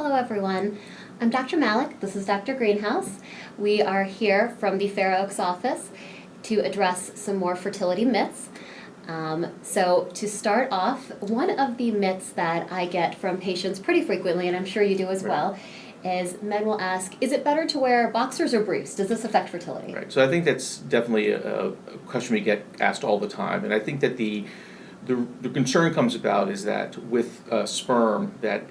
Hello everyone, I'm Dr. Malik, this is Dr. Greenhouse. We are here from the Fair Oaks office to address some more fertility myths. So to start off, one of the myths that I get from patients pretty frequently, and I'm sure you do as well, is men will ask, is it better to wear boxers or briefs? Does this affect fertility? Right, so I think that's definitely a question we get asked all the time, and I think that the concern comes about is that with sperm, that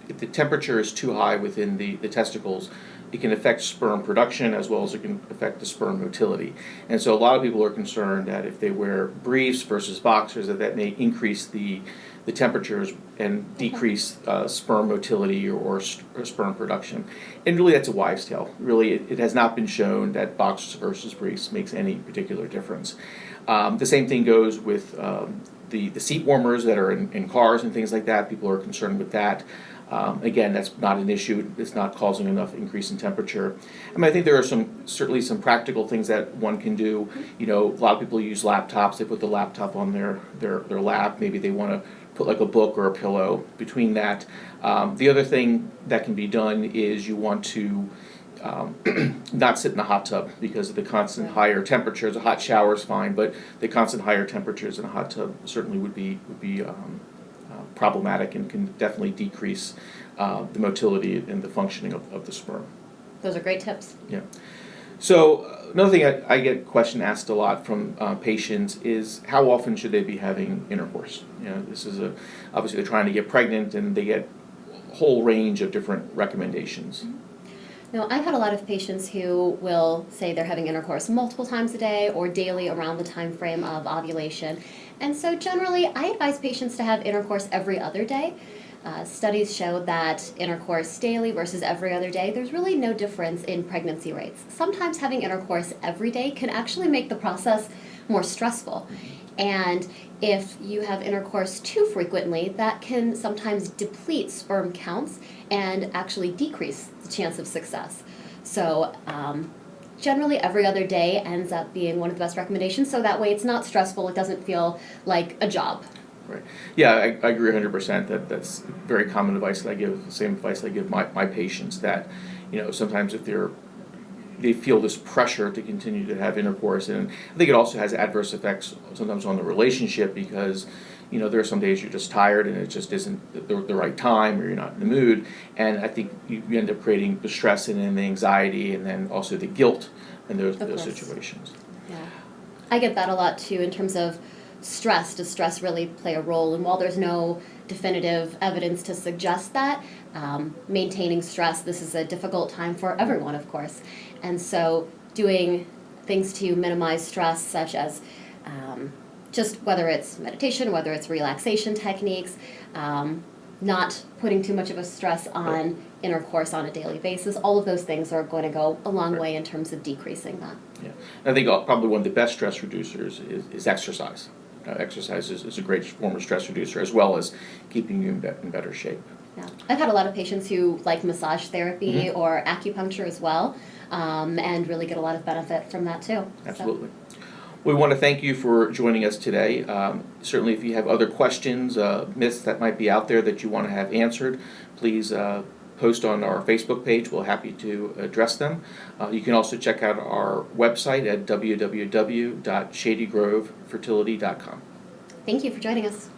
if the temperature is too high within the testicles, it can affect sperm production as well as it can affect the sperm motility. And so a lot of people are concerned that if they wear briefs versus boxers, that may increase the temperatures and decrease sperm motility or sperm production. And really that's a wives' tale. Really it has not been shown that boxers versus briefs makes any particular difference. The same thing goes with the seat warmers that are in cars and things like that. People are concerned with that. Again, that's not an issue. It's not causing enough increase in temperature. I mean, I think there are certainly some practical things that one can do. You know, a lot of people use laptops. They put the laptop on their lap. Maybe they want to put like a book or a pillow between that. The other thing that can be done is you want to not sit in a hot tub because of the constant higher temperatures. A hot shower is fine, but the constant higher temperatures in a hot tub certainly would be problematic and can definitely decrease the motility and the functioning of the sperm. Those are great tips. Yeah. So another thing I get question asked a lot from patients is how often should they be having intercourse? You know, this is obviously they're trying to get pregnant and they get a whole range of different recommendations. Now, I've had a lot of patients who will say they're having intercourse multiple times a day or daily around the time frame of ovulation. And so generally, I advise patients to have intercourse every other day. Studies show that intercourse daily versus every other day, there's really no difference in pregnancy rates. Sometimes having intercourse every day can actually make the process more stressful. And if you have intercourse too frequently, that can sometimes deplete sperm counts and actually decrease the chance of success. So generally every other day ends up being one of the best recommendations, so that way it's not stressful, it doesn't feel like a job. Right. Yeah, I agree 100% that's very common advice that I give, the same advice I give my patients, that, you know, sometimes if they feel this pressure to continue to have intercourse, and I think it also has adverse effects sometimes on the relationship because, you know, there are some days you're just tired and it just isn't the right time or you're not in the mood, and I think you end up creating the stress and the anxiety and then also the guilt in those situations. Yeah, I get that a lot too in terms of stress. Does stress really play a role? And while there's no definitive evidence to suggest that, maintaining stress, this is a difficult time for everyone, of course. And so doing things to minimize stress, such as just whether it's meditation, whether it's relaxation techniques, not putting too much of a stress on intercourse on a daily basis, all of those things are going to go a long way in terms of decreasing that. Yeah, I think probably one of the best stress reducers is exercise. Exercise is a great form of stress reducer as well as keeping you in better shape. Yeah, I've had a lot of patients who like massage therapy or acupuncture as well, and really get a lot of benefit from that too. Absolutely. We want to thank you for joining us today. Certainly if you have other questions, myths that might be out there that you want to have answered, please post on our Facebook page. We're happy to address them. You can also check out our website at www.shadygrovefertility.com. Thank you for joining us.